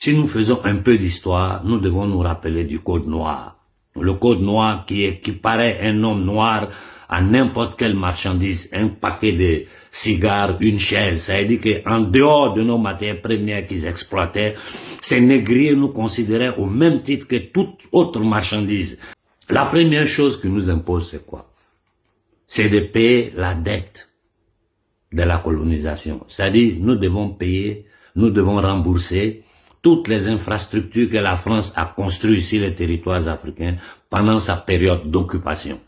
Si nous faisons un peu d'histoire, nous devons nous rappeler du Code noir. Le Code noir qui paraît un homme noir à n'importe quelle marchandise, un paquet de cigares, une chaise. Ça veut dire qu'en dehors de nos matières premières qu'ils exploitaient, ces négriers nous considéraient au même titre que toute autre marchandise. La première chose qu'ils nous imposent, c'est quoi? C'est de payer la dette de la colonisation. C'est-à-dire, nous devons payer, nous devons rembourser toutes les infrastructures que la France a construites sur les territoires africains pendant sa période d'occupation.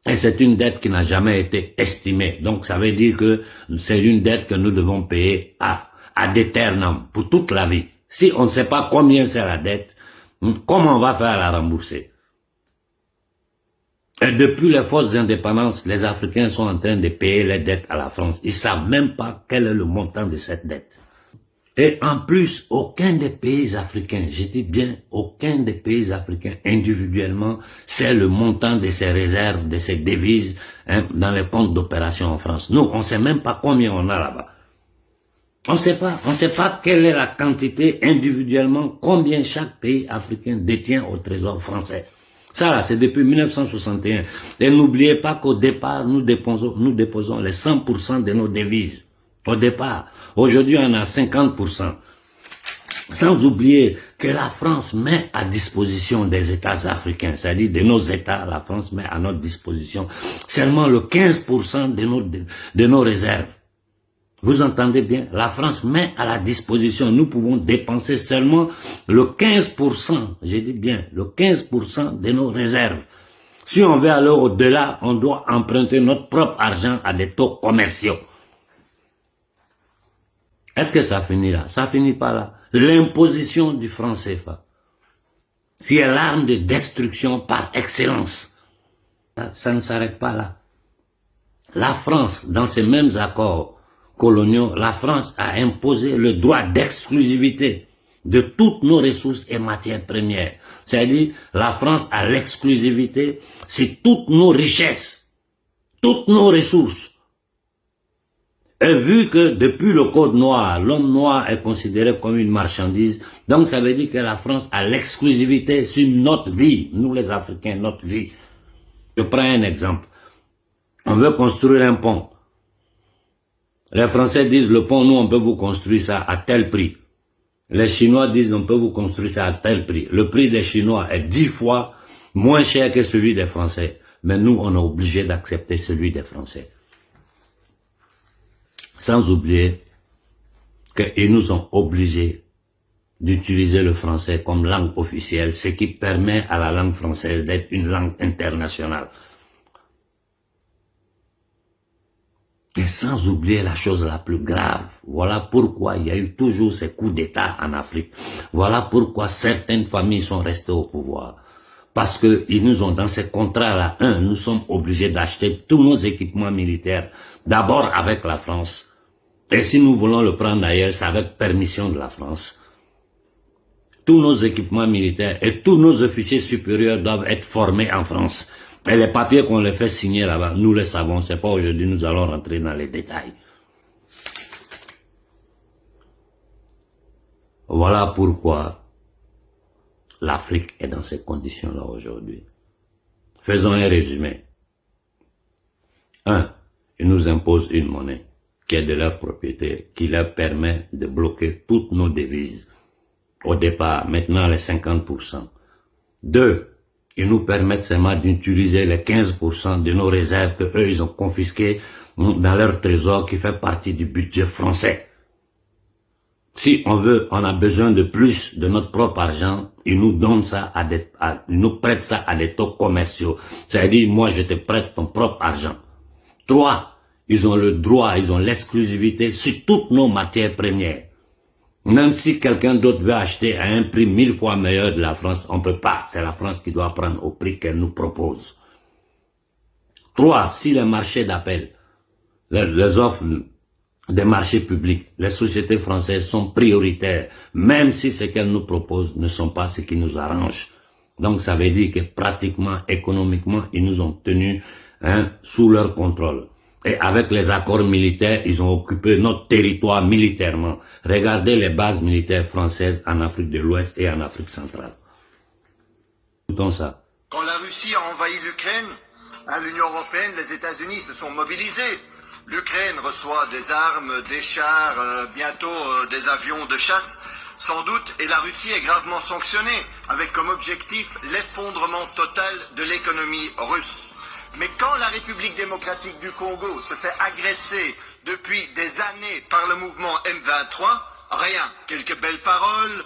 Et c'est une dette qui n'a jamais été estimée. Donc ça veut dire que c'est une dette que nous devons payer ad aeternam, pour toute la vie. Si on ne sait pas combien c'est la dette, comment on va faire la rembourser? Et depuis les forces d'indépendance, les Africains sont en train de payer les dettes à la France. Ils savent même pas quel est le montant de cette dette. Et en plus, aucun des pays africains, je dis bien aucun des pays africains individuellement, c'est le montant de ses réserves, de ses devises dans les comptes d'opération en France. Nous, on sait même pas combien on a là-bas. On sait pas quelle est la quantité individuellement, combien chaque pays africain détient au trésor français. Ça là, c'est depuis 1961. Et n'oubliez pas qu'au départ, nous déposons les 100% de nos devises. Au départ. Aujourd'hui, on a 50%. Sans oublier que la France met à disposition des États africains, c'est-à-dire de nos États, la France met à notre disposition seulement le 15% de nos réserves. Vous entendez bien? La France met à la disposition, nous pouvons dépenser seulement le 15%, je dis bien, le 15% de nos réserves. Si on veut aller au-delà, on doit emprunter notre propre argent à des taux commerciaux. Est-ce que ça finit là? Ça finit pas là. L'imposition du franc CFA, qui est l'arme de destruction par excellence. Ça ne s'arrête pas là. La France, dans ces mêmes accords coloniaux, la France a imposé le droit d'exclusivité de toutes nos ressources et matières premières. C'est-à-dire, la France a l'exclusivité sur toutes nos richesses, toutes nos ressources. Et vu que depuis le Code noir, l'homme noir est considéré comme une marchandise, donc ça veut dire que la France a l'exclusivité sur notre vie, nous les Africains, notre vie. Je prends un exemple. On veut construire un pont. Les Français disent le pont, nous on peut vous construire ça à tel prix. Les Chinois disent on peut vous construire ça à tel prix. Le prix des Chinois est 10 fois moins cher que celui des Français. Mais nous on est obligé d'accepter celui des Français. Sans oublier qu'ils nous ont obligés d'utiliser le français comme langue officielle, ce qui permet à la langue française d'être une langue internationale. Et sans oublier la chose la plus grave, voilà pourquoi il y a eu toujours ces coups d'État en Afrique. Voilà pourquoi certaines familles sont restées au pouvoir. Parce que ils nous ont, dans ces contrats-là, nous sommes obligés d'acheter tous nos équipements militaires, d'abord avec la France. Et si nous voulons le prendre ailleurs, c'est avec permission de la France. Tous nos équipements militaires et tous nos officiers supérieurs doivent être formés en France. Et les papiers qu'on les fait signer là-bas, nous les savons, c'est pas aujourd'hui, nous allons rentrer dans les détails. Voilà pourquoi l'Afrique est dans ces conditions-là aujourd'hui. Faisons un résumé. 1. Ils nous imposent une monnaie qui est de leur propriété, qui leur permet de bloquer toutes nos devises. Au départ, maintenant les 50%. 2. Ils nous permettent seulement d'utiliser les 15% de nos réserves que eux ils ont confisquées dans leur trésor qui fait partie du budget français. Si on a besoin de plus de notre propre argent, ils nous donnent ça ils nous prêtent ça à des taux commerciaux. C'est-à-dire, moi je te prête ton propre argent. 3. Ils ont le droit, ils ont l'exclusivité sur toutes nos matières premières. Même si quelqu'un d'autre veut acheter à un prix 1000 fois meilleur de la France, on peut pas. C'est la France qui doit prendre au prix qu'elle nous propose. 3. Si les marchés d'appel, les offres des marchés publics, les sociétés françaises sont prioritaires, même si ce qu'elles nous proposent ne sont pas ce qui nous arrange. Donc ça veut dire que pratiquement, économiquement, ils nous ont tenus sous leur contrôle. Et avec les accords militaires, ils ont occupé notre territoire militairement. Regardez les bases militaires françaises en Afrique de l'Ouest et en Afrique centrale. Écoutons ça. Quand la Russie a envahi l'Ukraine, l'Union européenne, les États-Unis se sont mobilisés. L'Ukraine reçoit des armes, des chars, bientôt des avions de chasse, sans doute, et la Russie est gravement sanctionnée, avec comme objectif l'effondrement total de l'économie russe. Mais quand la République démocratique du Congo se fait agresser depuis des années par le mouvement M23, rien, quelques belles paroles,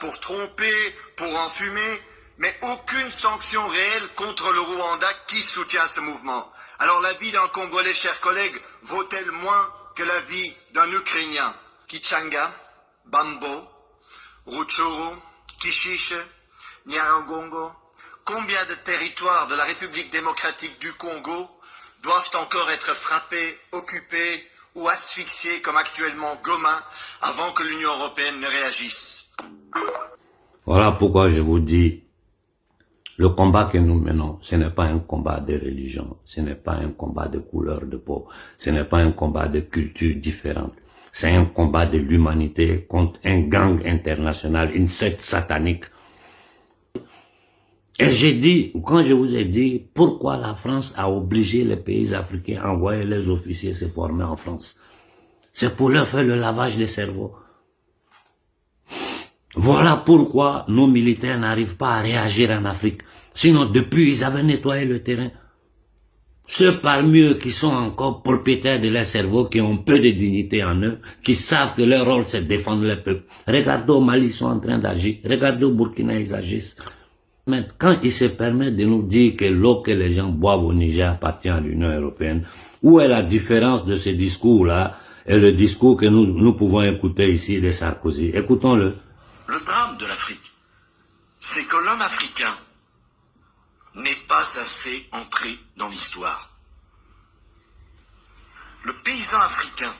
pour tromper, pour enfumer, mais aucune sanction réelle contre le Rwanda qui soutient ce mouvement. Alors la vie d'un Congolais, chers collègues, vaut-elle moins que la vie d'un Ukrainien? Kichanga, Bambo, Rutshuru, Kishiche, Nyiragongo, combien de territoires de la République démocratique du Congo doivent encore être frappés, occupés ou asphyxiés comme actuellement Goma avant que l'Union européenne ne réagisse? Voilà pourquoi je vous dis, le combat que nous menons, ce n'est pas un combat de religion, ce n'est pas un combat de couleur de peau, ce n'est pas un combat de culture différente. C'est un combat de l'humanité contre un gang international, une secte satanique. Et j'ai dit, quand je vous ai dit, pourquoi la France a obligé les pays africains à envoyer les officiers se former en France. C'est pour leur faire le lavage des cerveaux. Voilà pourquoi nos militaires n'arrivent pas à réagir en Afrique. Sinon, depuis, ils avaient nettoyé le terrain. Ceux parmi eux qui sont encore propriétaires de leur cerveau, qui ont peu de dignité en eux, qui savent que leur rôle c'est de défendre le peuple. Regardez au Mali, ils sont en train d'agir. Regardez au Burkina, ils agissent. Mais quand ils se permettent de nous dire que l'eau que les gens boivent au Niger appartient à l'Union européenne, où est la différence de ce discours-là et le discours que nous pouvons écouter ici de Sarkozy? Écoutons-le. Le drame de l'Afrique, c'est que l'homme africain n'est pas assez entré dans l'histoire. Le paysan africain,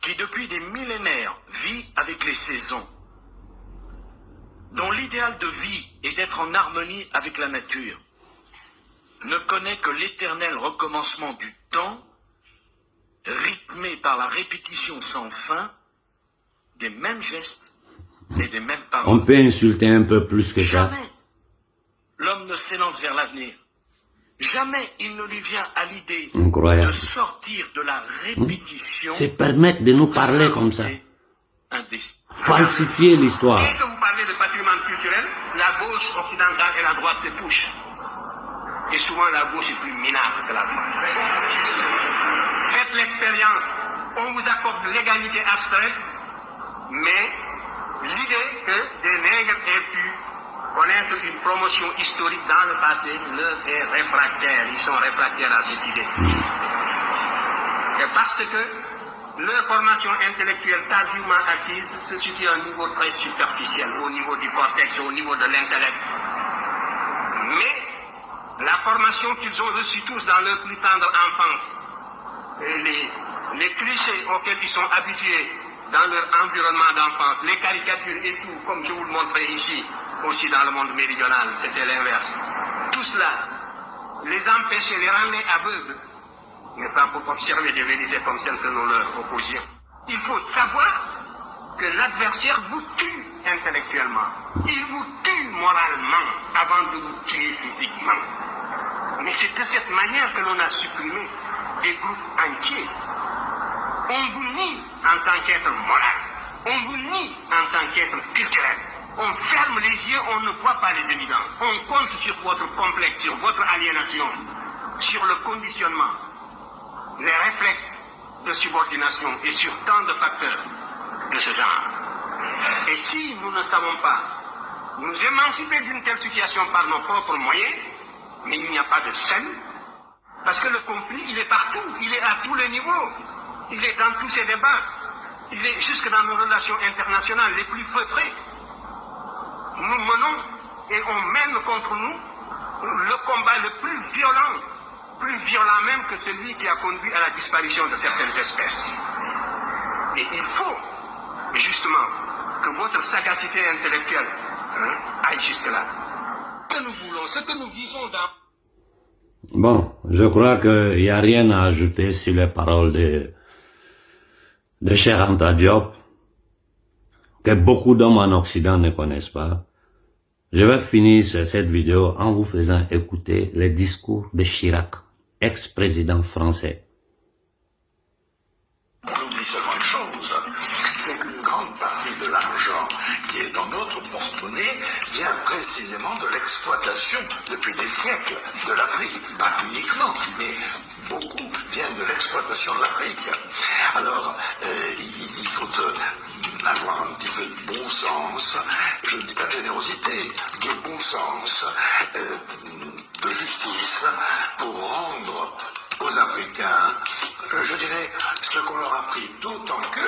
qui depuis des millénaires vit avec les saisons, dont l'idéal de vie est d'être en harmonie avec la nature, ne connaît que l'éternel recommencement du temps, rythmé par la répétition sans fin des mêmes gestes et des mêmes paroles. On peut insulter un peu plus que ça. Jamais l'homme ne s'élance vers l'avenir. Jamais il ne lui vient à l'idée de sortir de la répétition. Se permettre de nous parler comme ça. Falsifier l'histoire. Dès que vous parlez de patrimoine culturel, la gauche occidentale et la droite se touchent. Et souvent la gauche est plus minable que la droite. Faites l'expérience. On vous accorde l'égalité abstraite, mais l'idée que des nègres aient pu connaître une promotion historique dans le passé leur est réfractaire. Ils sont réfractaires à cette idée. Et parce que leur formation intellectuelle tardivement acquise se situe à un niveau très superficiel, au niveau du cortex, au niveau de l'intellect. Mais la formation qu'ils ont reçue tous dans leur plus tendre enfance, et les clichés auxquels ils sont habitués dans leur environnement d'enfance, les caricatures et tout, comme je vous le montrais ici, aussi dans le monde méridional, c'était l'inverse. Tout cela les empêchait, les rendait aveugles, mais pas pour observer des vérités comme celles que nous leur opposions. Il faut savoir que l'adversaire vous tue intellectuellement. Il vous tue moralement avant de vous tuer physiquement. Mais c'est de cette manière que l'on a supprimé des groupes entiers. On vous nie en tant qu'être moral. On vous nie en tant qu'être culturel. On ferme les yeux, on ne voit pas les évidences. On compte sur votre complexe, sur votre aliénation, sur le conditionnement, les réflexes de subordination et sur tant de facteurs de ce genre. Et si nous ne savons pas nous émanciper d'une telle situation par nos propres moyens, mais il n'y a pas de salut, parce que le conflit, il est partout, il est à tous les niveaux, il est dans tous ces débats, il est jusque dans nos relations internationales les plus feutrées. Nous menons et on mène contre nous le combat le plus violent même que celui qui a conduit à la disparition de certaines espèces. Et il faut justement que votre sagacité intellectuelle aille jusque là. Ce que nous voulons, ce que nous visons dans... Bon, je crois qu'il n'y a rien à ajouter sur les paroles de Cheikh Anta Diop, que beaucoup d'hommes en Occident ne connaissent pas. Je vais finir cette vidéo en vous faisant écouter les discours de Chirac, ex-président français. On oublie seulement une chose, c'est qu'une grande partie de l'argent qui est dans notre porte-monnaie vient précisément de l'exploitation depuis des siècles de l'Afrique. Pas uniquement, mais beaucoup viennent de l'exploitation de l'Afrique. Alors, il faut avoir un petit peu de bon sens, je ne dis pas de générosité, de bon sens, de justice, pour rendre aux Africains, je dirais, ce qu'on leur a pris, d'autant que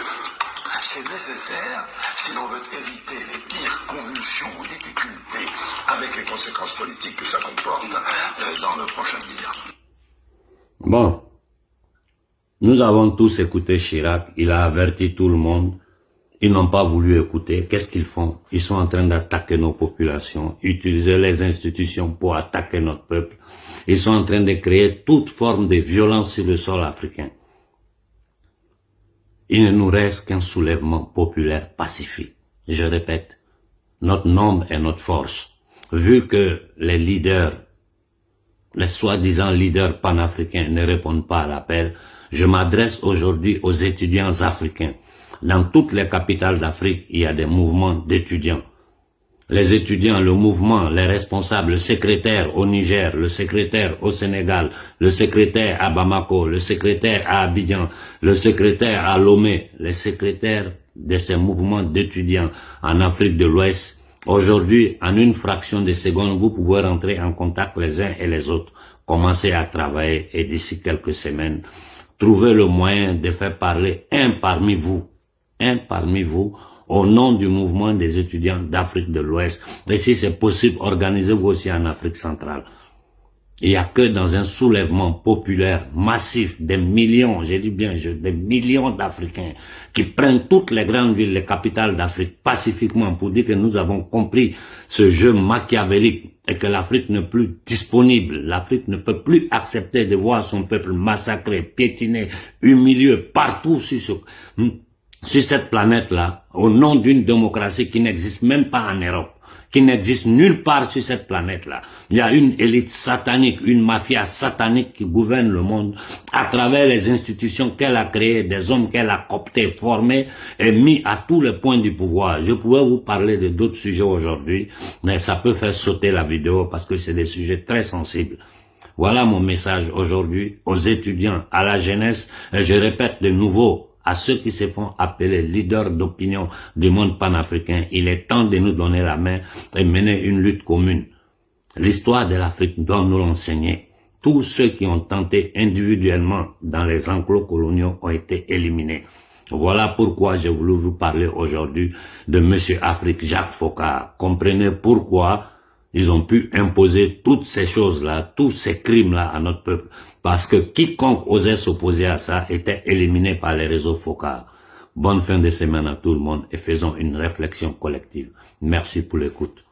c'est nécessaire si l'on veut éviter les pires convulsions ou difficultés avec les conséquences politiques que ça comporte dans le prochain avenir. Bon, nous avons tous écouté Chirac, il a averti tout le monde, ils n'ont pas voulu écouter. Qu'est-ce qu'ils font? Ils sont en train d'attaquer nos populations, utiliser les institutions pour attaquer notre peuple. Ils sont en train de créer toute forme de violence sur le sol africain. Il ne nous reste qu'un soulèvement populaire pacifique. Je répète, notre nombre est notre force. Vu que les leaders, les soi-disant leaders panafricains ne répondent pas à l'appel, je m'adresse aujourd'hui aux étudiants africains. Dans toutes les capitales d'Afrique, il y a des mouvements d'étudiants. Les étudiants, le mouvement, les responsables, le secrétaire au Niger, le secrétaire au Sénégal, le secrétaire à Bamako, le secrétaire à Abidjan, le secrétaire à Lomé, les secrétaires de ces mouvements d'étudiants en Afrique de l'Ouest. Aujourd'hui, en une fraction de seconde, vous pouvez rentrer en contact les uns et les autres, commencer à travailler et d'ici quelques semaines, trouver le moyen de faire parler un parmi vous, au nom du mouvement des étudiants d'Afrique de l'Ouest. Et si c'est possible, organisez-vous aussi en Afrique centrale. Il n'y a que dans un soulèvement populaire massif des millions, j'ai dit bien, des millions d'Africains qui prennent toutes les grandes villes, les capitales d'Afrique pacifiquement pour dire que nous avons compris ce jeu machiavélique et que l'Afrique n'est plus disponible. L'Afrique ne peut plus accepter de voir son peuple massacré, piétiné, humilié partout sur cette planète-là, au nom d'une démocratie qui n'existe même pas en Europe, qui n'existe nulle part sur cette planète-là. Il y a une élite satanique, une mafia satanique qui gouverne le monde à travers les institutions qu'elle a créées, des hommes qu'elle a cooptés, formés et mis à tous les points du pouvoir. Je pourrais vous parler de d'autres sujets aujourd'hui, mais ça peut faire sauter la vidéo parce que c'est des sujets très sensibles. Voilà mon message aujourd'hui aux étudiants, à la jeunesse, et je répète de nouveau, à ceux qui se font appeler leaders d'opinion du monde panafricain, il est temps de nous donner la main et mener une lutte commune. L'histoire de l'Afrique doit nous l'enseigner. Tous ceux qui ont tenté individuellement dans les enclos coloniaux ont été éliminés. Voilà pourquoi j'ai voulu vous parler aujourd'hui de Monsieur Afrique, Jacques Foccart. Comprenez pourquoi ils ont pu imposer toutes ces choses-là, tous ces crimes-là à notre peuple. Parce que quiconque osait s'opposer à ça était éliminé par les réseaux Foccart. Bonne fin de semaine à tout le monde et faisons une réflexion collective. Merci pour l'écoute.